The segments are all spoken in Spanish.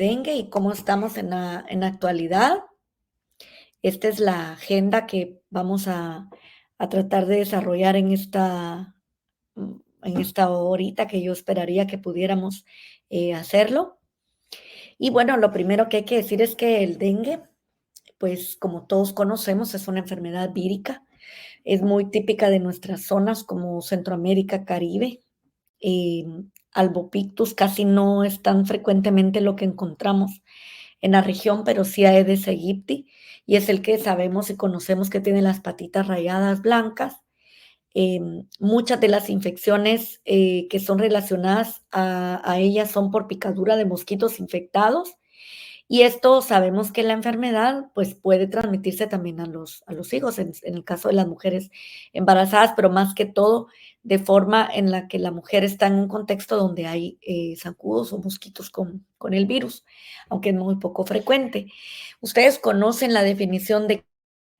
dengue y cómo estamos en la actualidad. Esta es la agenda que vamos a tratar de desarrollar en esta horita que yo esperaría que pudiéramos hacerlo. Y bueno, lo primero que hay que decir es que el dengue, pues como todos conocemos, es una enfermedad vírica. Es muy típica de nuestras zonas como Centroamérica, Caribe. Eh, Albopictus casi no es tan frecuentemente lo que encontramos en la región, pero sí Aedes aegypti, y es el que sabemos y conocemos que tiene las patitas rayadas blancas. Muchas de las infecciones que son relacionadas a ellas son por picadura de mosquitos infectados, y esto sabemos que la enfermedad pues puede transmitirse también a los hijos, en el caso de las mujeres embarazadas, pero más que todo de forma en la que la mujer está en un contexto donde hay zancudos o mosquitos con el virus, aunque es muy poco frecuente. ¿Ustedes conocen la definición de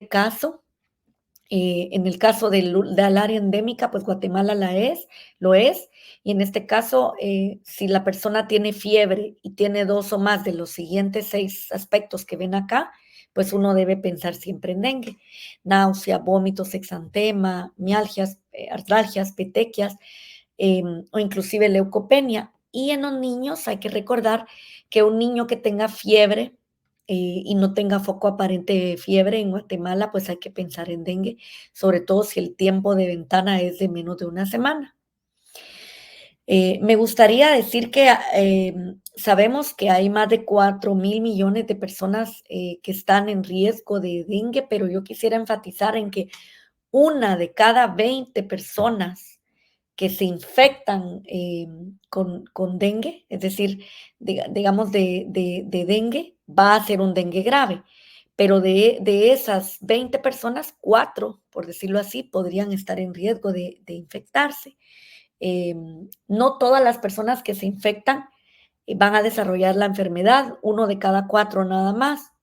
caso? En el caso del área endémica, pues Guatemala lo es, y en este caso, si la persona tiene fiebre y tiene 2 o más de los siguientes 6 aspectos que ven acá, pues uno debe pensar siempre en dengue: náusea, vómitos, exantema, mialgias, artralgias, petequias, o inclusive leucopenia. Y en los niños hay que recordar que un niño que tenga fiebre y no tenga foco aparente de fiebre en Guatemala, pues hay que pensar en dengue, sobre todo si el tiempo de ventana es de menos de una semana. Me gustaría decir que sabemos que hay más de 4.000 millones de personas que están en riesgo de dengue, pero yo quisiera enfatizar en que una de cada 20 personas que se infectan con dengue, es decir, digamos de dengue, va a ser un dengue grave, pero de esas 20 personas, 4, por decirlo así, podrían estar en riesgo de infectarse. No todas las personas que se infectan van a desarrollar la enfermedad, uno de cada 4 nada más.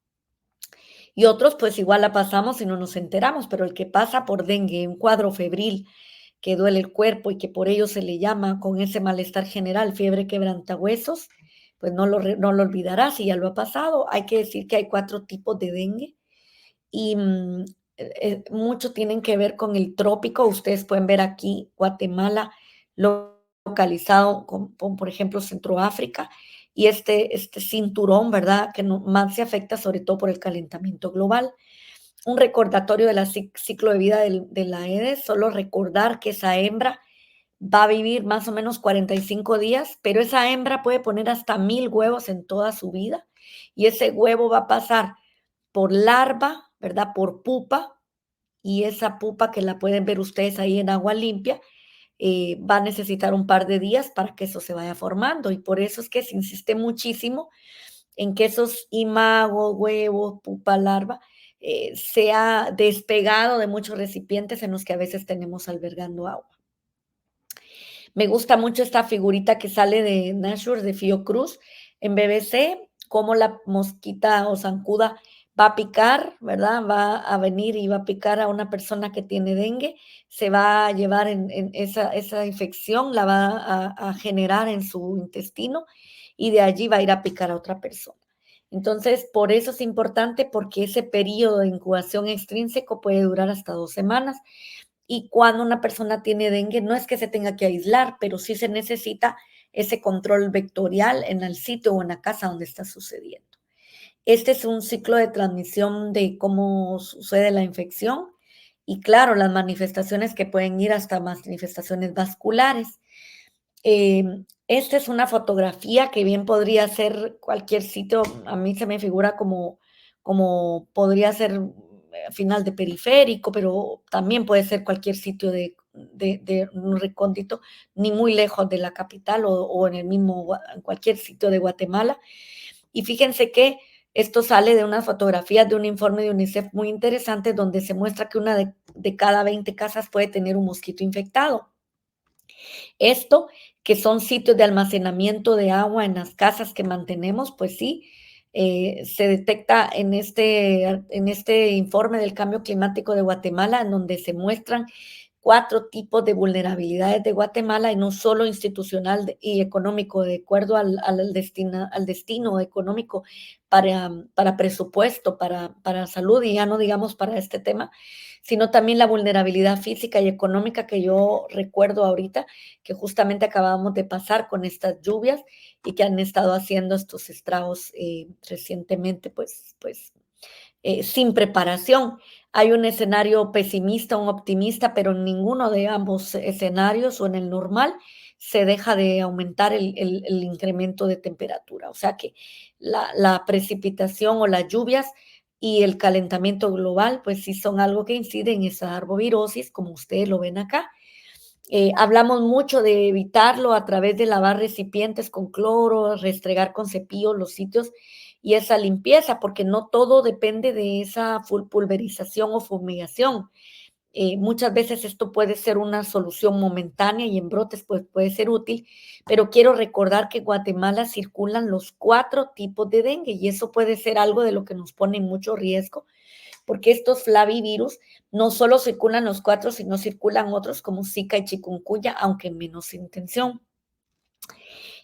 Y otros, pues igual la pasamos y no nos enteramos, pero el que pasa por dengue, un cuadro febril, que duele el cuerpo y que por ello se le llama con ese malestar general fiebre quebrantahuesos, pues no lo olvidará si ya lo ha pasado. Hay que decir que hay 4 tipos de dengue y mucho tienen que ver con el trópico. Ustedes pueden ver aquí Guatemala localizado con, por ejemplo, Centroáfrica, y este cinturón, ¿verdad? Que más se afecta sobre todo por el calentamiento global. Un recordatorio del ciclo de vida de la Aedes, solo recordar que esa hembra va a vivir más o menos 45 días, pero esa hembra puede poner hasta 1.000 huevos en toda su vida, y ese huevo va a pasar por larva, ¿verdad? Por pupa, y esa pupa que la pueden ver ustedes ahí en agua limpia, va a necesitar un par de días para que eso se vaya formando, y por eso es que se insiste muchísimo en que esos imagos, huevos, pupa, larva, sea despegado de muchos recipientes en los que a veces tenemos albergando agua. Me gusta mucho esta figurita que sale de Nashur, de Fiocruz, en BBC, cómo la mosquita o zancuda va a picar, ¿verdad? Va a venir y va a picar a una persona que tiene dengue, se va a llevar en esa infección, la va a generar en su intestino, y de allí va a ir a picar a otra persona. Entonces, por eso es importante, porque ese periodo de incubación extrínseco puede durar hasta 2 semanas. Y cuando una persona tiene dengue, no es que se tenga que aislar, pero sí se necesita ese control vectorial en el sitio o en la casa donde está sucediendo. Este es un ciclo de transmisión de cómo sucede la infección, y claro, las manifestaciones que pueden ir hasta manifestaciones vasculares. Esta es una fotografía que bien podría ser cualquier sitio. A mí se me figura como podría ser final de periférico, pero también puede ser cualquier sitio de un recóndito, ni muy lejos de la capital o en cualquier sitio de Guatemala. Y fíjense que esto sale de unas fotografías de un informe de UNICEF muy interesante, donde se muestra que una de cada 20 casas puede tener un mosquito infectado. Esto, que son sitios de almacenamiento de agua en las casas que mantenemos, pues sí, se detecta en este informe del cambio climático de Guatemala, en donde se muestran 4 tipos de vulnerabilidades de Guatemala, y no solo institucional y económico, de acuerdo al destino económico para presupuesto, para salud, y ya no digamos para este tema, sino también la vulnerabilidad física y económica que yo recuerdo ahorita, que justamente acabamos de pasar con estas lluvias y que han estado haciendo estos estragos recientemente, sin preparación. Hay un escenario pesimista, un optimista, pero en ninguno de ambos escenarios o en el normal se deja de aumentar el incremento de temperatura. O sea que la precipitación o las lluvias y el calentamiento global, pues sí son algo que incide en esa arbovirosis, como ustedes lo ven acá. Hablamos mucho de evitarlo a través de lavar recipientes con cloro, restregar con cepillo los sitios y esa limpieza, porque no todo depende de esa pulverización o fumigación. Muchas veces esto puede ser una solución momentánea y en brotes pues, puede ser útil, pero quiero recordar que en Guatemala circulan los 4 tipos de dengue y eso puede ser algo de lo que nos pone en mucho riesgo, porque estos flavivirus no solo circulan los 4, sino circulan otros como Zika y chikungunya, aunque en menos intención.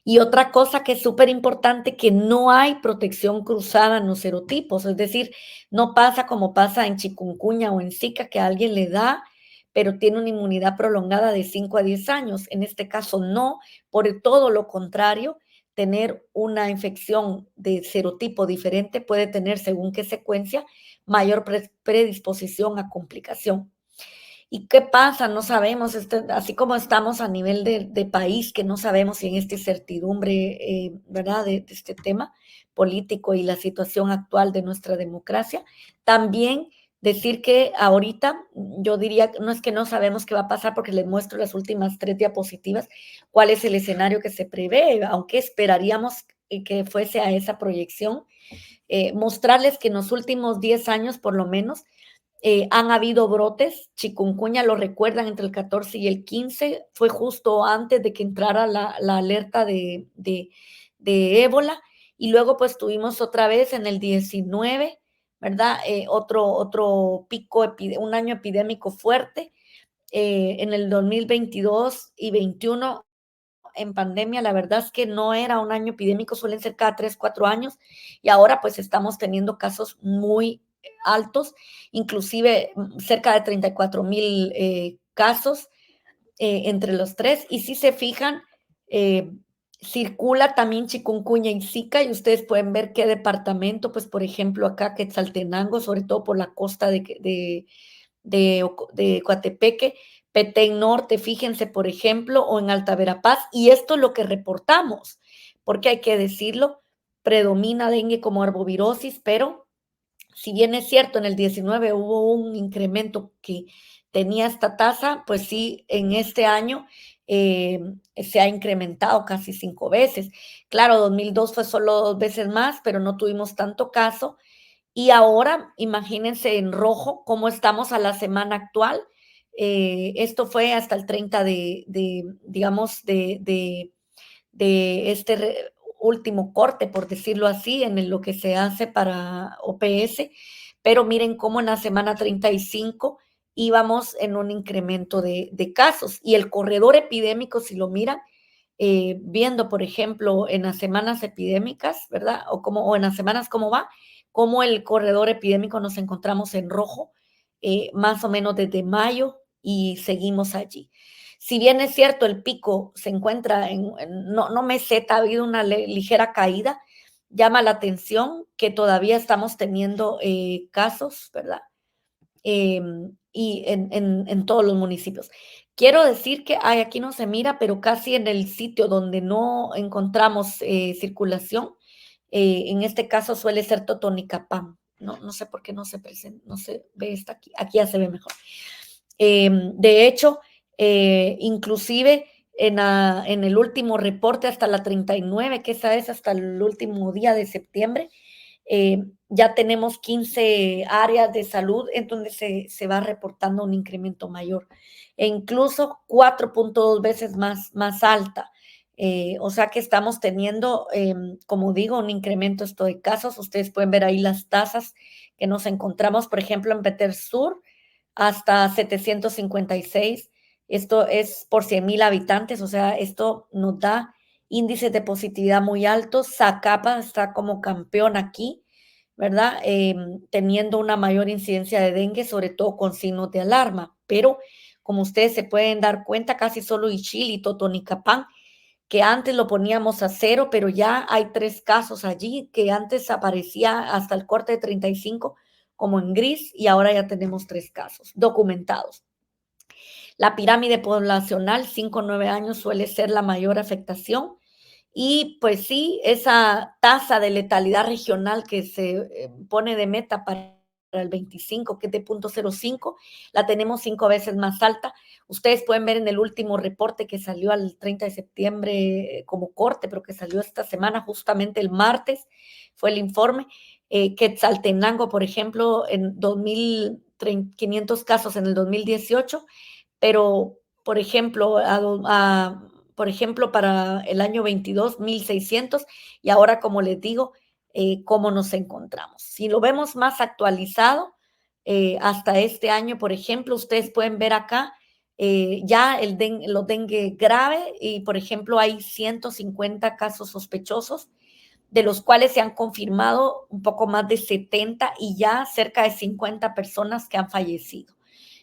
Y otra cosa que es súper importante, que no hay protección cruzada en los serotipos, es decir, no pasa como pasa en chikungunya o en Zika, que a alguien le da, pero tiene una inmunidad prolongada de 5 a 10 años. En este caso no, por todo lo contrario, tener una infección de serotipo diferente puede tener, según qué secuencia, mayor predisposición a complicación. ¿Y qué pasa? No sabemos, así como estamos a nivel de país, que no sabemos si en esta incertidumbre, ¿verdad?, de este tema político y la situación actual de nuestra democracia, también decir que ahorita, yo diría, no es que no sabemos qué va a pasar, porque les muestro las últimas 3 diapositivas, cuál es el escenario que se prevé, aunque esperaríamos que fuese a esa proyección, mostrarles que en los últimos 10 años, por lo menos, han habido brotes. Chikungunya lo recuerdan entre el 14 y el 15, fue justo antes de que entrara la alerta de ébola, y luego pues tuvimos otra vez en el 19, ¿verdad? Otro pico, un año epidémico fuerte, en el 2022 y 21 en pandemia, la verdad es que no era un año epidémico, suelen ser cada 3, 4 años, y ahora pues estamos teniendo casos muy altos, inclusive cerca de 34,000 casos entre los tres, y si se fijan, eh, circula también chikungunya y Zika, y ustedes pueden ver qué departamento, pues por ejemplo acá Quetzaltenango, sobre todo por la costa de Coatepeque, Petén Norte, fíjense, por ejemplo, o en Alta Verapaz, y esto es lo que reportamos, porque hay que decirlo, predomina dengue como arbovirosis, pero si bien es cierto, en el 19 hubo un incremento que tenía esta tasa, pues sí, en este año se ha incrementado casi 5 veces. Claro, 2002 fue solo 2 veces más, pero no tuvimos tanto caso, y ahora, imagínense en rojo cómo estamos a la semana actual. Esto fue hasta el 30 digamos, de este último corte, por decirlo así, en lo que se hace para OPS, pero miren cómo en la semana 35 íbamos en un incremento de casos, y el corredor epidémico, si lo miran, viendo, por ejemplo, en las semanas epidémicas, ¿verdad? O en las semanas cómo va, cómo el corredor epidémico nos encontramos en rojo, más o menos desde mayo, y seguimos allí. Si bien es cierto, el pico se encuentra no meseta, ha habido una ligera caída, llama la atención que todavía estamos teniendo casos, ¿verdad? Y en todos los municipios. Quiero decir que aquí no se mira, pero casi en el sitio donde no encontramos circulación, en este caso suele ser Totonicapán. No sé por qué no se presenta, no se ve esta aquí ya se ve mejor. De hecho, inclusive en el último reporte hasta la 39, que esa es hasta el último día de septiembre, ya tenemos 15 áreas de salud en donde se va reportando un incremento mayor, e incluso 4.2 veces más alta. O sea que estamos teniendo, como digo, un incremento esto de casos. Ustedes pueden ver ahí las tasas que nos encontramos, por ejemplo, en Petersur, hasta 756. Esto es por 100,000 habitantes, o sea, esto nos da índices de positividad muy altos. Zacapa está como campeón aquí, ¿verdad? Teniendo una mayor incidencia de dengue, sobre todo con signos de alarma. Pero como ustedes se pueden dar cuenta, casi solo Ixil y Totonicapán, que antes lo poníamos a cero, pero ya hay 3 casos allí, que antes aparecía hasta el corte de 35 como en gris, y ahora ya tenemos 3 casos documentados. La pirámide poblacional, 5 o 9 años, suele ser la mayor afectación. Y pues sí, esa tasa de letalidad regional que se pone de meta para el 25, que es de 0.05, la tenemos 5 veces más alta. Ustedes pueden ver en el último reporte que salió al 30 de septiembre como corte, pero que salió esta semana, justamente el martes, fue el informe. Quetzaltenango, por ejemplo, en 2.500 casos en el 2018, pero, por ejemplo, para el año 22, 1,600, y ahora, como les digo, cómo nos encontramos. Si lo vemos más actualizado, hasta este año, por ejemplo, ustedes pueden ver acá ya los dengue grave, y por ejemplo hay 150 casos sospechosos, de los cuales se han confirmado un poco más de 70 y ya cerca de 50 personas que han fallecido.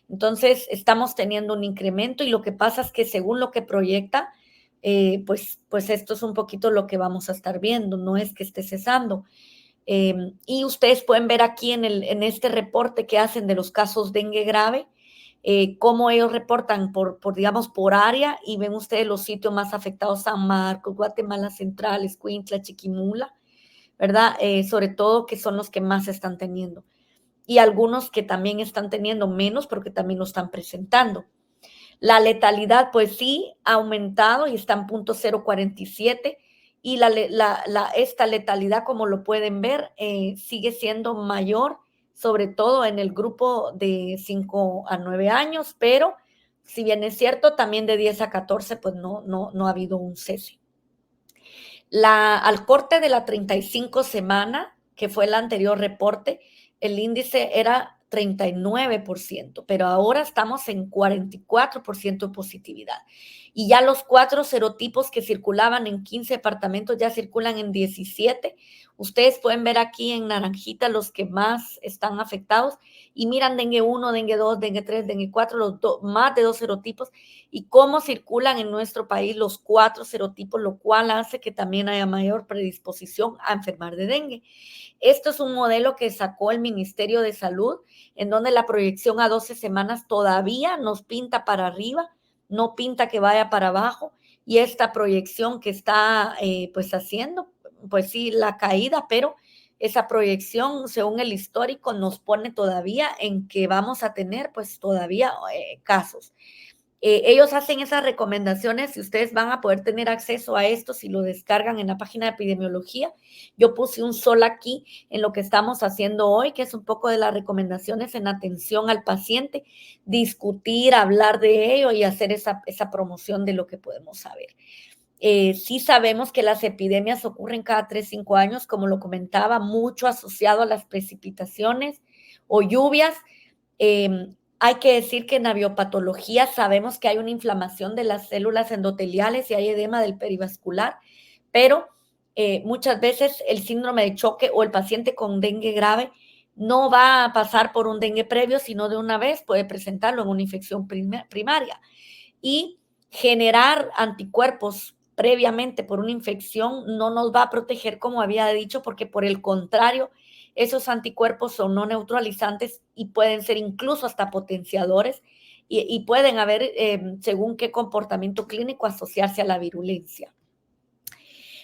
Entonces, estamos teniendo un incremento, y lo que pasa es que según lo que proyecta, pues esto es un poquito lo que vamos a estar viendo, no es que esté cesando. Y ustedes pueden ver aquí en este reporte que hacen de los casos dengue grave, cómo ellos reportan digamos, por área, y ven ustedes los sitios más afectados: San Marcos, Guatemala Central, Escuintla, Chiquimula, ¿verdad? Sobre todo, que son los que más están teniendo, y algunos que también están teniendo menos, pero que también lo están presentando. La letalidad, pues sí, ha aumentado y está en 0.047, y esta letalidad, como lo pueden ver, sigue siendo mayor, sobre todo en el grupo de 5 a 9 años, pero si bien es cierto, también de 10 a 14, pues no ha habido un cese. Al corte de la 35 semana, que fue el anterior reporte, el índice era 39%, pero ahora estamos en 44% de positividad. Y ya los 4 serotipos que circulaban en 15 departamentos ya circulan en 17. Ustedes pueden ver aquí en naranjita los que más están afectados, y miran dengue 1, dengue 2, dengue 3, dengue 4, más de 2 serotipos, y cómo circulan en nuestro país los 4 serotipos, lo cual hace que también haya mayor predisposición a enfermar de dengue. Esto es un modelo que sacó el Ministerio de Salud, en donde la proyección a 12 semanas todavía nos pinta para arriba, no pinta que vaya para abajo, y esta proyección que está pues haciendo, pues sí, la caída, pero esa proyección, según el histórico, nos pone todavía en que vamos a tener pues todavía casos. Ellos hacen esas recomendaciones, y ustedes van a poder tener acceso a esto si lo descargan en la página de epidemiología. Yo puse un sol aquí en lo que estamos haciendo hoy, que es un poco de las recomendaciones en atención al paciente, discutir, hablar de ello y hacer esa promoción de lo que podemos saber. Sí sabemos que las epidemias ocurren cada 3, 5 años, como lo comentaba, mucho asociado a las precipitaciones o lluvias. Hay que decir que en la biopatología sabemos que hay una inflamación de las células endoteliales y hay edema del perivascular, pero muchas veces el síndrome de choque o el paciente con dengue grave no va a pasar por un dengue previo, sino de una vez puede presentarlo en una infección primaria. Y generar anticuerpos previamente por una infección no nos va a proteger, como había dicho, porque por el contrario, esos anticuerpos son no neutralizantes y pueden ser incluso hasta potenciadores, y pueden haber, según qué comportamiento clínico, asociarse a la virulencia.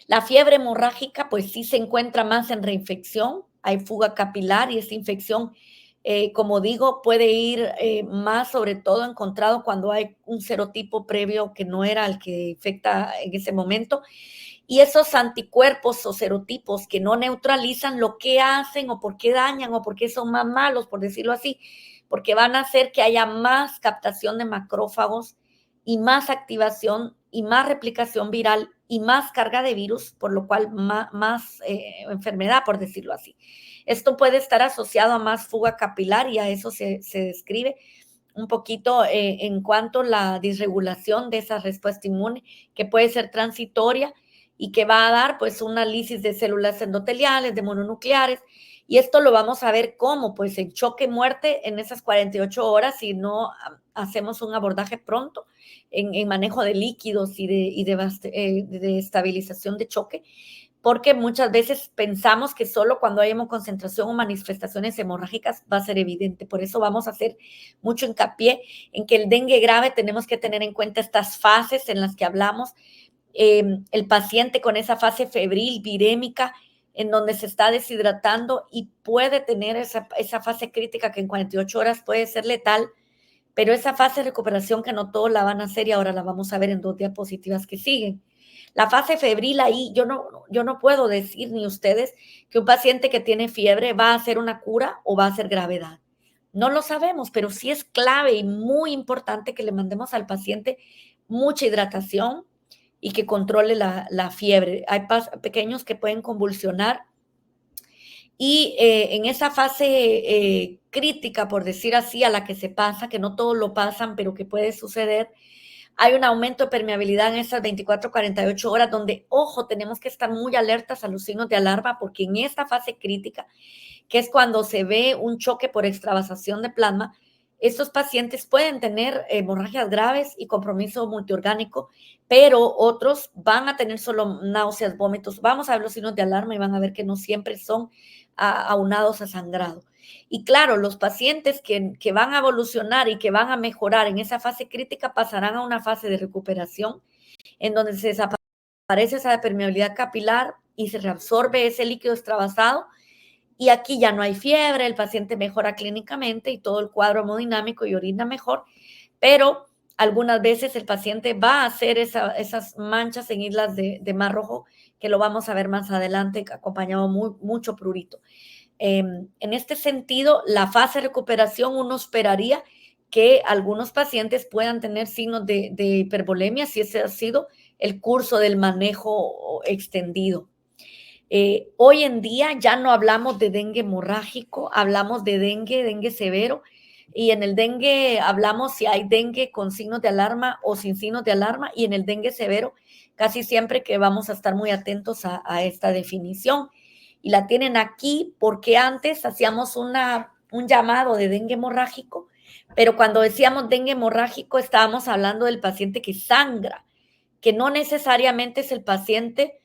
La fiebre hemorrágica, pues sí se encuentra más en reinfección, hay fuga capilar, y esta infección, como digo, puede ir más, sobre todo encontrado cuando hay un serotipo previo que no era el que infecta en ese momento. Y esos anticuerpos o serotipos que no neutralizan, lo que hacen o por qué dañan o por qué son más malos, por decirlo así, porque van a hacer que haya más captación de macrófagos y más activación y más replicación viral y más carga de virus, por lo cual más enfermedad, por decirlo así. Esto puede estar asociado a más fuga capilar y a eso se describe un poquito en cuanto a la disregulación de esa respuesta inmune, que puede ser transitoria y que va a dar pues una lisis de células endoteliales, de mononucleares, y esto lo vamos a ver cómo, pues en choque-muerte en esas 48 horas si no hacemos un abordaje pronto en manejo de líquidos y de estabilización de choque, porque muchas veces pensamos que solo cuando hay hemoconcentración o manifestaciones hemorrágicas va a ser evidente. Por eso vamos a hacer mucho hincapié en que el dengue grave tenemos que tener en cuenta estas fases en las que hablamos. El paciente con esa fase febril, virémica, en donde se está deshidratando y puede tener esa fase crítica que en 48 horas puede ser letal, pero esa fase de recuperación que no todos la van a hacer y ahora la vamos a ver en 2 diapositivas que siguen. La fase febril ahí, yo no puedo decir ni ustedes que un paciente que tiene fiebre va a hacer una cura o va a hacer gravedad. No lo sabemos, pero sí es clave y muy importante que le mandemos al paciente mucha hidratación y que controle la fiebre. Hay pequeños que pueden convulsionar y en esa fase crítica, por decir así, a la que se pasa, que no todos lo pasan, pero que puede suceder, hay un aumento de permeabilidad en esas 24, 48 horas, donde, ojo, tenemos que estar muy alertas a los signos de alarma, porque en esta fase crítica, que es cuando se ve un choque por extravasación de plasma, estos pacientes pueden tener hemorragias graves y compromiso multiorgánico, pero otros van a tener solo náuseas, vómitos. Vamos a ver los signos de alarma y van a ver que no siempre son aunados a sangrado. Y claro, los pacientes que van a evolucionar y que van a mejorar en esa fase crítica pasarán a una fase de recuperación en donde se desaparece esa permeabilidad capilar y se reabsorbe ese líquido extravasado. Y aquí ya no hay fiebre, el paciente mejora clínicamente y todo el cuadro hemodinámico y orina mejor, pero algunas veces el paciente va a hacer esas manchas en islas de mar rojo, que lo vamos a ver más adelante, acompañado mucho prurito. En este sentido, la fase de recuperación uno esperaría que algunos pacientes puedan tener signos de hipervolemia si ese ha sido el curso del manejo extendido. Hoy en día ya no hablamos de dengue hemorrágico, hablamos de dengue severo, y en el dengue hablamos si hay dengue con signos de alarma o sin signos de alarma, y en el dengue severo casi siempre que vamos a estar muy atentos a esta definición. Y la tienen aquí porque antes hacíamos un llamado de dengue hemorrágico, pero cuando decíamos dengue hemorrágico estábamos hablando del paciente que sangra, que no necesariamente es el paciente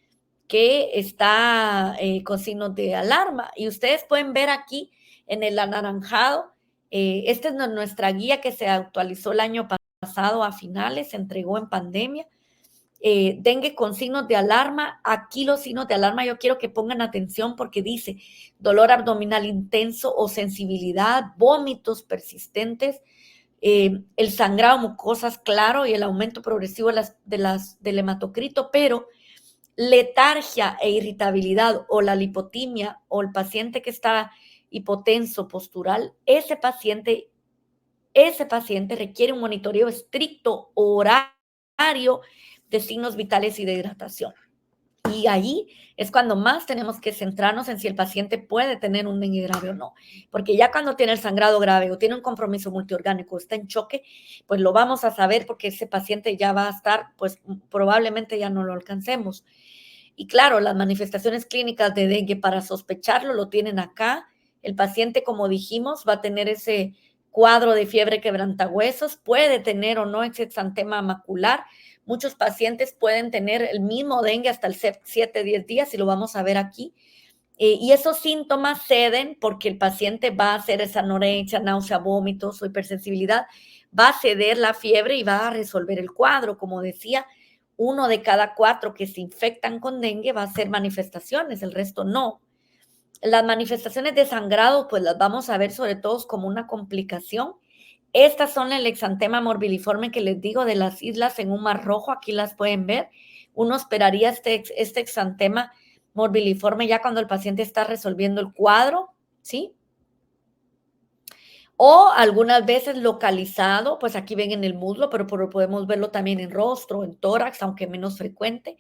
que está con signos de alarma. Y ustedes pueden ver aquí en el anaranjado, esta es nuestra guía que se actualizó el año pasado a finales, se entregó en pandemia. Dengue con signos de alarma. Aquí los signos de alarma yo quiero que pongan atención porque dice dolor abdominal intenso o sensibilidad, vómitos persistentes, el sangrado, mucosas claro y el aumento progresivo del hematocrito, pero letargia e irritabilidad o la lipotimia o el paciente que está hipotenso postural, ese paciente requiere un monitoreo estricto horario de signos vitales y de hidratación. Y ahí es cuando más tenemos que centrarnos en si el paciente puede tener un dengue grave o no. Porque ya cuando tiene el sangrado grave o tiene un compromiso multiorgánico, está en choque, pues lo vamos a saber porque ese paciente ya va a estar, pues probablemente ya no lo alcancemos. Y claro, las manifestaciones clínicas de dengue para sospecharlo lo tienen acá. El paciente, como dijimos, va a tener ese cuadro de fiebre quebrantahuesos, puede tener o no ese exantema macular. Muchos pacientes pueden tener el mismo dengue hasta el 7-10 días y lo vamos a ver aquí. Y esos síntomas ceden porque el paciente va a hacer esa anorexia, náusea, vómitos o hipersensibilidad, va a ceder la fiebre y va a resolver el cuadro. Como decía, 1 de cada 4 que se infectan con dengue va a hacer manifestaciones, el resto no. Las manifestaciones de sangrado, pues las vamos a ver sobre todo como una complicación. Estas son el exantema morbiliforme que les digo de las islas en un mar rojo, aquí las pueden ver. Uno esperaría este exantema morbiliforme ya cuando el paciente está resolviendo el cuadro, ¿sí? o algunas veces localizado, pues aquí ven en el muslo, pero podemos verlo también en rostro, en tórax, aunque menos frecuente.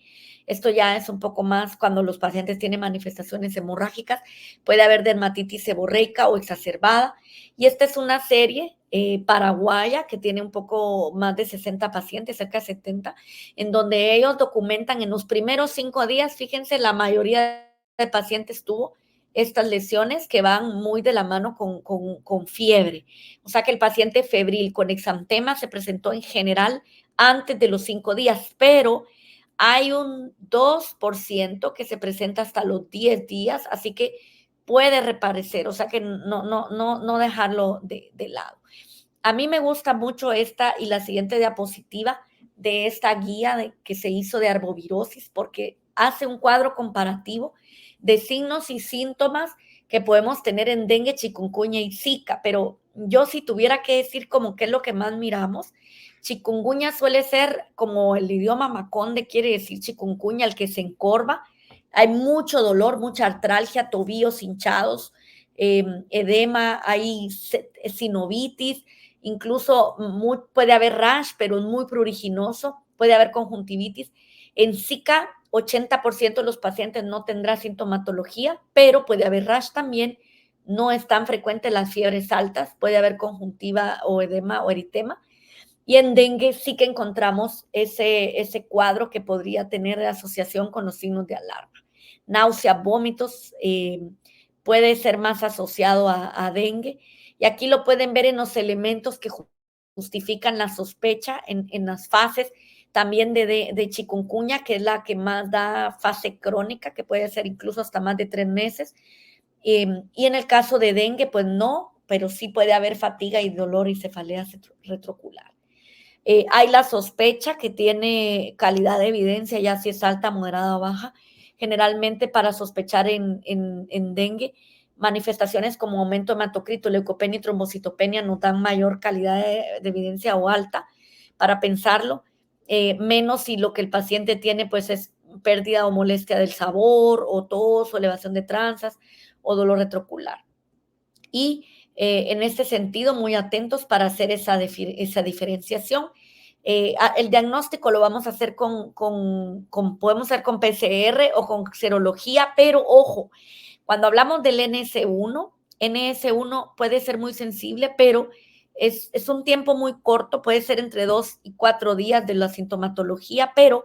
Esto ya es un poco más cuando los pacientes tienen manifestaciones hemorrágicas, puede haber dermatitis seborreica o exacerbada. Y esta es una serie paraguaya que tiene un poco más de 60 pacientes, cerca de 70, en donde ellos documentan en los primeros 5 días, fíjense, la mayoría de pacientes tuvo estas lesiones que van muy de la mano con fiebre. O sea que el paciente febril con exantema se presentó en general antes de los 5 días, pero hay un 2% que se presenta hasta los 10 días, así que puede reparecer, o sea que no dejarlo de lado. A mí me gusta mucho esta y la siguiente diapositiva de esta guía que se hizo de arbovirosis porque hace un cuadro comparativo de signos y síntomas que podemos tener en dengue, chikungunya y zika, pero yo si tuviera que decir como qué es lo que más miramos, chikungunya suele ser como el idioma maconde quiere decir chikungunya, el que se encorva, hay mucho dolor, mucha artralgia, tobillos hinchados, edema, hay sinovitis, incluso puede haber rash, pero es muy pruriginoso, puede haber conjuntivitis. En Zika, 80% de los pacientes no tendrá sintomatología, pero puede haber rash también. No es tan frecuente las fiebres altas, puede haber conjuntiva o edema o eritema. Y en dengue sí que encontramos ese cuadro que podría tener asociación con los signos de alarma. Náusea, vómitos, puede ser más asociado a dengue. Y aquí lo pueden ver en los elementos que justifican la sospecha en las fases también de chikungunya, que es la que más da fase crónica, que puede ser incluso hasta más de 3 meses. Y en el caso de dengue, pues no, pero sí puede haber fatiga y dolor y cefalea retrocular. Hay la sospecha que tiene calidad de evidencia, ya si es alta, moderada o baja, generalmente para sospechar en dengue, manifestaciones como aumento de hematocrito, leucopenia y trombocitopenia nos dan mayor calidad de evidencia o alta para pensarlo, menos si lo que el paciente tiene pues es pérdida o molestia del sabor, o tos, o elevación de tranzas, o dolor retrocular. Y en este sentido, muy atentos para hacer esa diferenciación. El diagnóstico lo vamos a hacer podemos hacer con PCR o con serología, pero ojo, cuando hablamos del NS1 puede ser muy sensible, pero es un tiempo muy corto, puede ser entre 2 y 4 días de la sintomatología, pero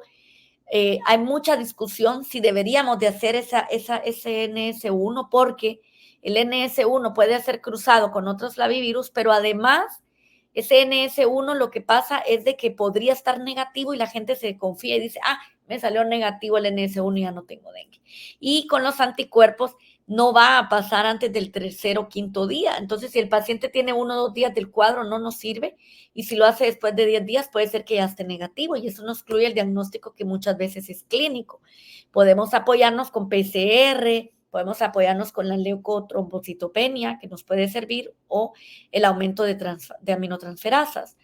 hay mucha discusión si deberíamos de hacer ese NS1 porque el NS1 puede ser cruzado con otros flavivirus, pero además ese NS1 lo que pasa es de que podría estar negativo y la gente se confía y dice, me salió negativo el NS1 y ya no tengo dengue. Y con los anticuerpos no va a pasar antes del tercer o quinto día. Entonces, si el paciente tiene 1 o 2 días del cuadro, no nos sirve. Y si lo hace después de 10 días, puede ser que ya esté negativo. Y eso no excluye el diagnóstico que muchas veces es clínico. Podemos apoyarnos con PCR, podemos apoyarnos con la leucotrombocitopenia, que nos puede servir, o el aumento de aminotransferasas.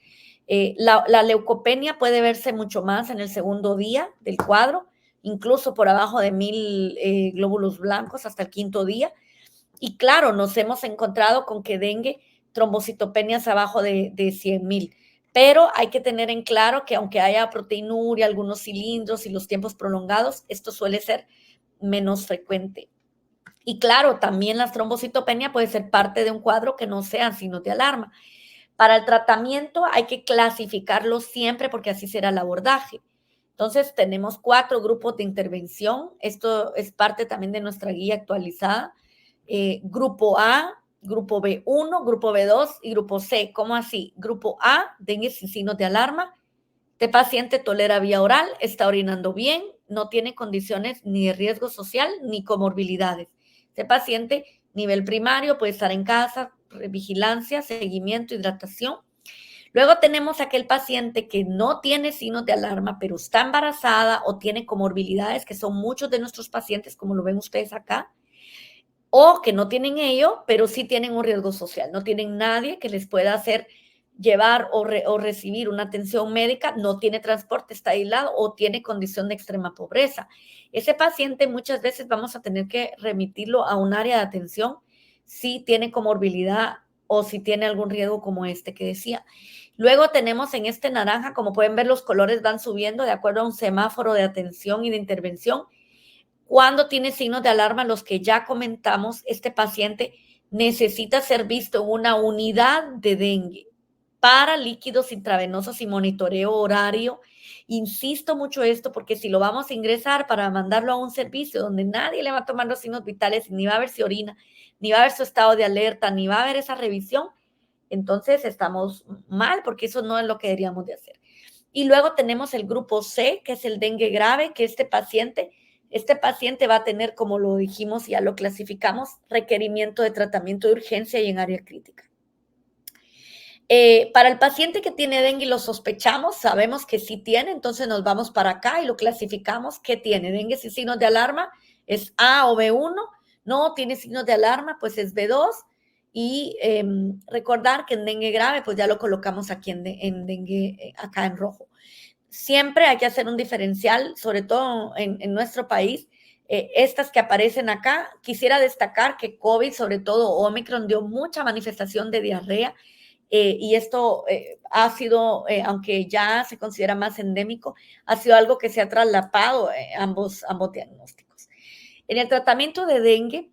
La leucopenia puede verse mucho más en el segundo día del cuadro, incluso por abajo de 1000 glóbulos blancos hasta el quinto día. Y claro, nos hemos encontrado con que dengue, trombocitopenias abajo de 100,000. Pero hay que tener en claro que aunque haya proteinuria, algunos cilindros y los tiempos prolongados, esto suele ser menos frecuente. Y claro, también la trombocitopenia puede ser parte de un cuadro que no sean signos de alarma. Para el tratamiento hay que clasificarlo siempre porque así será el abordaje. Entonces, tenemos 4 grupos de intervención. Esto es parte también de nuestra guía actualizada. Grupo A, grupo B1, grupo B2 y grupo C. ¿Cómo así? Grupo A, dengue sin signos de alarma. Este paciente tolera vía oral, está orinando bien, no tiene condiciones ni de riesgo social ni comorbilidades. Este paciente, nivel primario, puede estar en casa, vigilancia, seguimiento, hidratación. Luego tenemos aquel paciente que no tiene signos de alarma, pero está embarazada o tiene comorbilidades, que son muchos de nuestros pacientes, como lo ven ustedes acá, o que no tienen ello, pero sí tienen un riesgo social, no tienen nadie que les pueda hacer llevar o recibir una atención médica, no tiene transporte, está aislado o tiene condición de extrema pobreza. Ese paciente muchas veces vamos a tener que remitirlo a un área de atención si tiene comorbilidad o si tiene algún riesgo como este que decía. Luego tenemos en este naranja, como pueden ver, los colores van subiendo de acuerdo a un semáforo de atención y de intervención. Cuando tiene signos de alarma, los que ya comentamos, este paciente necesita ser visto en una unidad de dengue para líquidos intravenosos y monitoreo horario. Insisto mucho esto porque si lo vamos a ingresar para mandarlo a un servicio donde nadie le va a tomar los signos vitales, ni va a ver si orina, ni va a ver su estado de alerta, ni va a ver esa revisión, entonces estamos mal porque eso no es lo que deberíamos de hacer. Y luego tenemos el grupo C, que es el dengue grave, que este paciente va a tener, como lo dijimos, ya lo clasificamos, requerimiento de tratamiento de urgencia y en área crítica. Para el paciente que tiene dengue y lo sospechamos, sabemos que sí tiene, entonces nos vamos para acá y lo clasificamos. ¿Qué tiene? Dengue sin signos de alarma es A o B1, no tiene signos de alarma, pues es B2. Y recordar que en dengue grave, pues ya lo colocamos aquí en dengue, acá en rojo. Siempre hay que hacer un diferencial, sobre todo en nuestro país. Estas que aparecen acá, quisiera destacar que COVID, sobre todo Omicron, dio mucha manifestación de diarrea. Y esto ha sido, aunque ya se considera más endémico, ha sido algo que se ha traslapado ambos diagnósticos. En el tratamiento de dengue,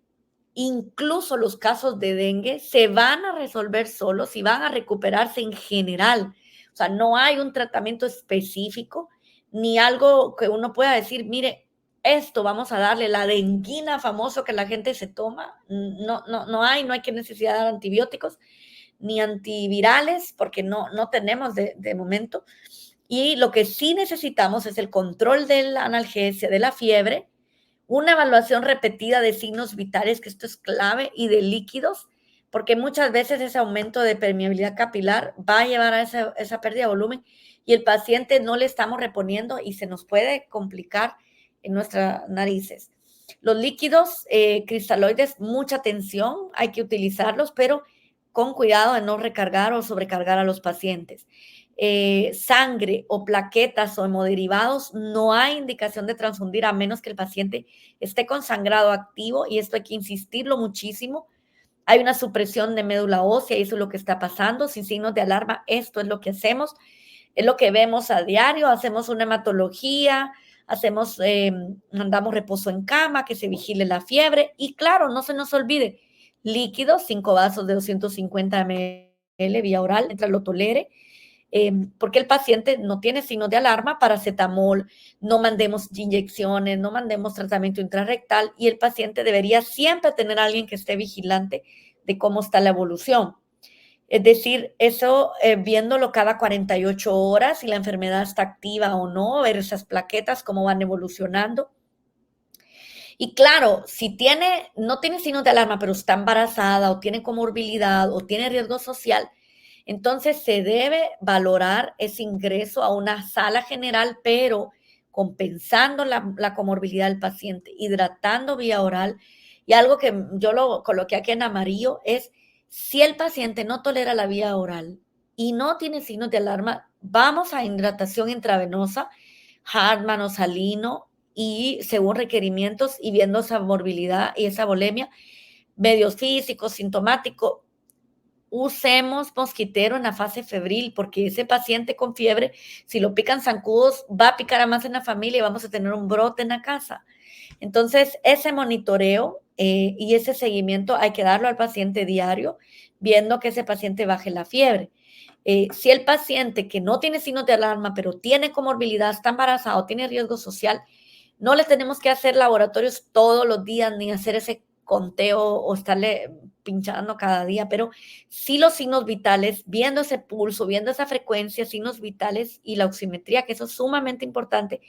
incluso los casos de dengue se van a resolver solos y van a recuperarse en general. O sea, no hay un tratamiento específico ni algo que uno pueda decir, mire, esto vamos a darle, la denguina famoso que la gente se toma, no hay que necesidad de dar antibióticos ni antivirales, porque no tenemos de momento. Y lo que sí necesitamos es el control de la analgesia, de la fiebre, una evaluación repetida de signos vitales, que esto es clave, y de líquidos, porque muchas veces ese aumento de permeabilidad capilar va a llevar a esa pérdida de volumen y el paciente no le estamos reponiendo y se nos puede complicar en nuestras narices. Los líquidos cristaloides, mucha atención, hay que utilizarlos, pero con cuidado de no recargar o sobrecargar a los pacientes. Sangre o plaquetas o hemoderivados, no hay indicación de transfundir a menos que el paciente esté con sangrado activo, y esto hay que insistirlo muchísimo. Hay una supresión de médula ósea y eso es lo que está pasando. Sin signos de alarma, esto es lo que hacemos, es lo que vemos a diario. Hacemos una hematología, mandamos reposo en cama, que se vigile la fiebre y claro, no se nos olvide, líquidos, 5 vasos de 250 ml vía oral mientras lo tolere. Porque el paciente no tiene signos de alarma, paracetamol, no mandemos inyecciones, no mandemos tratamiento intrarrectal, y el paciente debería siempre tener a alguien que esté vigilante de cómo está la evolución. Es decir, eso viéndolo cada 48 horas, si la enfermedad está activa o no, ver esas plaquetas, cómo van evolucionando. Y claro, si no tiene signos de alarma, pero está embarazada o tiene comorbilidad o tiene riesgo social, entonces se debe valorar ese ingreso a una sala general, pero compensando la comorbilidad del paciente, hidratando vía oral. Y algo que yo lo coloqué aquí en amarillo es, si el paciente no tolera la vía oral y no tiene signos de alarma, vamos a hidratación intravenosa, Hartmann o salino, y según requerimientos y viendo esa morbilidad y esa volemia, medios físicos, sintomático, usemos mosquitero en la fase febril, porque ese paciente con fiebre, si lo pican zancudos, va a picar a más en la familia y vamos a tener un brote en la casa. Entonces, ese monitoreo y ese seguimiento hay que darlo al paciente diario, viendo que ese paciente baje la fiebre. Si el paciente que no tiene signos de alarma, pero tiene comorbilidad, está embarazado, tiene riesgo social, no le tenemos que hacer laboratorios todos los días ni hacer ese conteo o estarle pinchando cada día, pero sí los signos vitales, viendo ese pulso, viendo esa frecuencia, signos vitales y la oximetría, que eso es sumamente importante,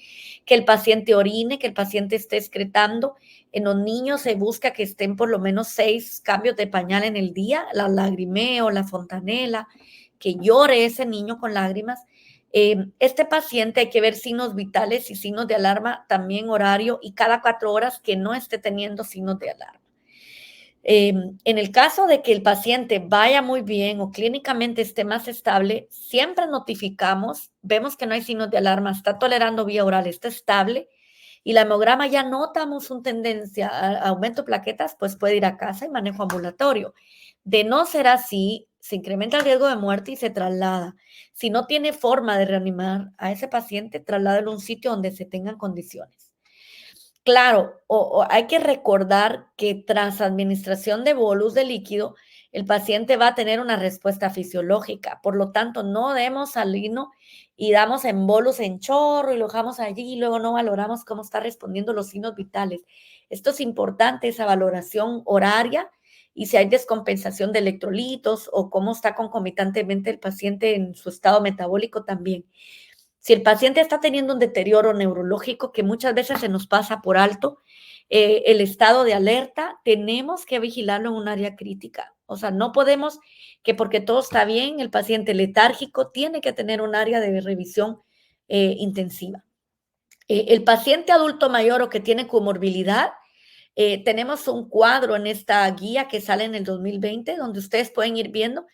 que el paciente orine, que el paciente esté excretando. En los niños se busca que estén por lo menos 6 cambios de pañal en el día, la lagrimeo, la fontanela, que llore ese niño con lágrimas. Este paciente hay que ver signos vitales y signos de alarma, también horario, y cada 4 horas que no esté teniendo signos de alarma. En el caso de que el paciente vaya muy bien o clínicamente esté más estable, siempre notificamos, vemos que no hay signos de alarma, está tolerando vía oral, está estable, y la hemograma ya notamos una tendencia a aumento de plaquetas, pues puede ir a casa y manejo ambulatorio. De no ser así, se incrementa el riesgo de muerte y se traslada. Si no tiene forma de reanimar a ese paciente, trasládelo a un sitio donde se tengan condiciones. Claro, o hay que recordar que tras administración de bolus de líquido, el paciente va a tener una respuesta fisiológica. Por lo tanto, no demos salino y damos en bolus en chorro y lo dejamos allí y luego no valoramos cómo está respondiendo los signos vitales. Esto es importante, esa valoración horaria y si hay descompensación de electrolitos o cómo está concomitantemente el paciente en su estado metabólico también. Si el paciente está teniendo un deterioro neurológico que muchas veces se nos pasa por alto, el estado de alerta, tenemos que vigilarlo en un área crítica. O sea, no podemos que porque todo está bien, el paciente letárgico tiene que tener un área de revisión intensiva. El paciente adulto mayor o que tiene comorbilidad, tenemos un cuadro en esta guía que sale en el 2020, donde ustedes pueden ir viendo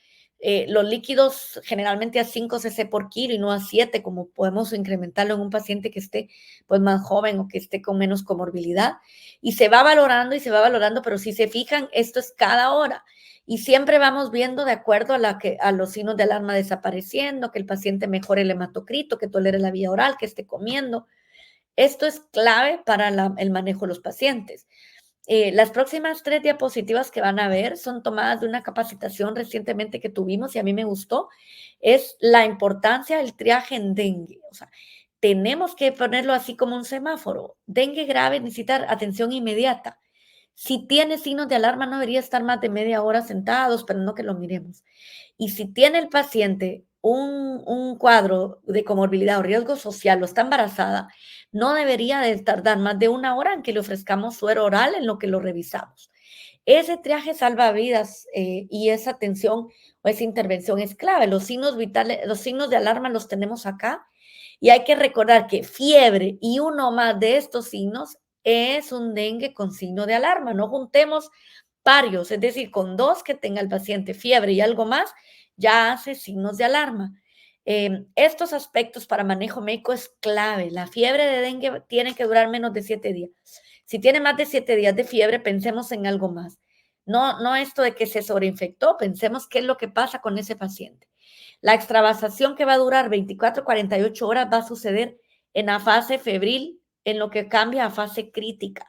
los líquidos generalmente a 5 cc por kilo y no a 7, como podemos incrementarlo en un paciente que esté pues, más joven o que esté con menos comorbilidad. Y se va valorando y se va valorando, pero si se fijan, esto es cada hora. Y siempre vamos viendo de acuerdo a los signos de alarma desapareciendo, que el paciente mejore el hematocrito, que tolere la vía oral, que esté comiendo. Esto es clave para el manejo de los pacientes. Las próximas 3 diapositivas que van a ver son tomadas de una capacitación recientemente que tuvimos y a mí me gustó. Es la importancia del triaje en dengue. O sea, tenemos que ponerlo así como un semáforo. Dengue grave necesita atención inmediata. Si tiene signos de alarma, no debería estar más de media hora sentados, pero no que lo miremos. Y si tiene el paciente un cuadro de comorbilidad o riesgo social o está embarazada, no debería de tardar más de una hora en que le ofrezcamos suero oral en lo que lo revisamos. Ese triaje salva vidas y esa atención o esa intervención es clave. Los signos vitales, los signos de alarma los tenemos acá y hay que recordar que fiebre y uno más de estos signos es un dengue con signo de alarma. No juntemos varios, es decir, con 2 que tenga el paciente fiebre y algo más, ya hace signos de alarma. Estos aspectos para manejo médico es clave. La fiebre de dengue tiene que durar menos de 7 días. Si tiene más de 7 días de fiebre, pensemos en algo más. No esto de que se sobreinfectó, pensemos qué es lo que pasa con ese paciente. La extravasación que va a durar 24 48 horas va a suceder en la fase febril, en lo que cambia a fase crítica.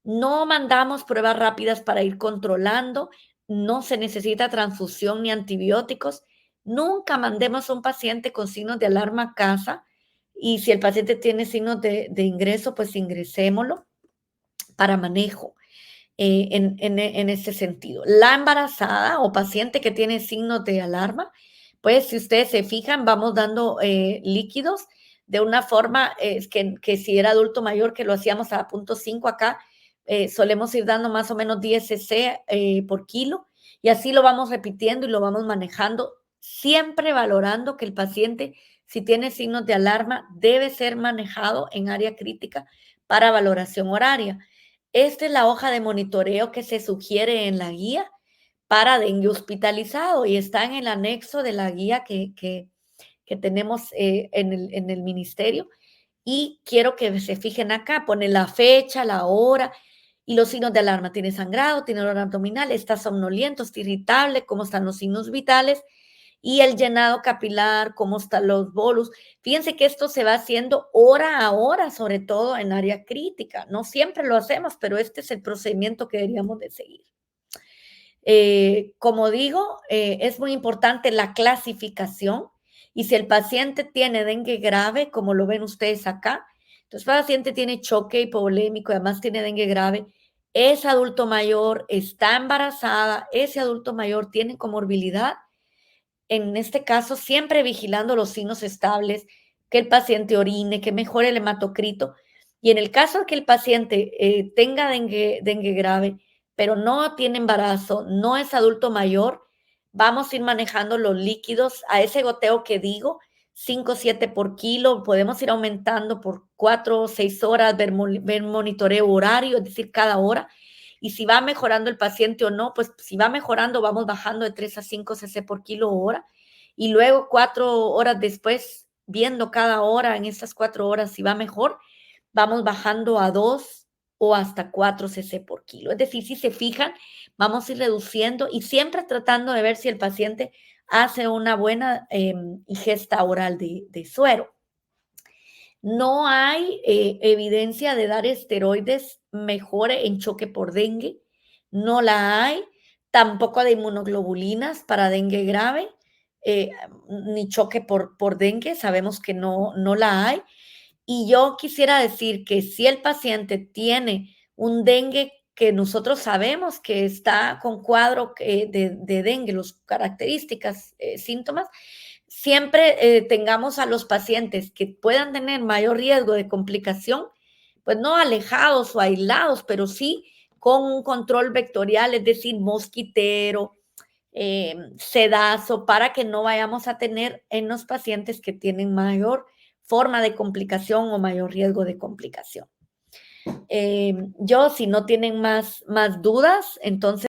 No mandamos pruebas rápidas para ir controlando, no se necesita transfusión ni antibióticos. Nunca mandemos a un paciente con signos de alarma a casa y si el paciente tiene signos de ingreso, pues ingresémoslo para manejo en ese sentido. La embarazada o paciente que tiene signos de alarma, pues si ustedes se fijan, vamos dando líquidos de una forma que si era adulto mayor, que lo hacíamos a 0.5 acá, solemos ir dando más o menos 10 cc por kilo y así lo vamos repitiendo y lo vamos manejando, siempre valorando que el paciente, si tiene signos de alarma, debe ser manejado en área crítica para valoración horaria. Esta es la hoja de monitoreo que se sugiere en la guía para dengue hospitalizado y está en el anexo de la guía que tenemos en el ministerio. Y quiero que se fijen acá, pone la fecha, la hora y los signos de alarma. Tiene sangrado, tiene dolor abdominal, está somnoliento, está irritable, cómo están los signos vitales y el llenado capilar, cómo están los bolus. Fíjense que esto se va haciendo hora a hora, sobre todo en área crítica. No siempre lo hacemos, pero este es el procedimiento que deberíamos de seguir. Como digo, es muy importante la clasificación y si el paciente tiene dengue grave, como lo ven ustedes acá, entonces el paciente tiene choque hipovolémico, además tiene dengue grave, es adulto mayor, está embarazada, ese adulto mayor tiene comorbilidad, en este caso, siempre vigilando los signos estables, que el paciente orine, que mejore el hematocrito. Y en el caso de que el paciente tenga dengue grave, pero no tiene embarazo, no es adulto mayor, vamos a ir manejando los líquidos a ese goteo que digo, 5 o 7 por kilo, podemos ir aumentando por 4 o 6 horas, ver monitoreo horario, es decir, cada hora, y si va mejorando el paciente o no, pues si va mejorando, vamos bajando de 3 a 5 cc por kilo hora. Y luego 4 horas después, viendo cada hora en estas 4 horas si va mejor, vamos bajando a 2 o hasta 4 cc por kilo. Es decir, si se fijan, vamos a ir reduciendo y siempre tratando de ver si el paciente hace una buena ingesta oral de suero. No hay evidencia de dar esteroides mejor en choque por dengue, no la hay, tampoco de inmunoglobulinas para dengue grave, eh, ni choque por dengue, sabemos que no la hay. Y yo quisiera decir que si el paciente tiene un dengue que nosotros sabemos que está con cuadro de dengue, las características, síntomas, siempre tengamos a los pacientes que puedan tener mayor riesgo de complicación, pues no alejados o aislados, pero sí con un control vectorial, es decir, mosquitero, sedazo, para que no vayamos a tener en los pacientes que tienen mayor forma de complicación o mayor riesgo de complicación. Yo, si no tienen más dudas, entonces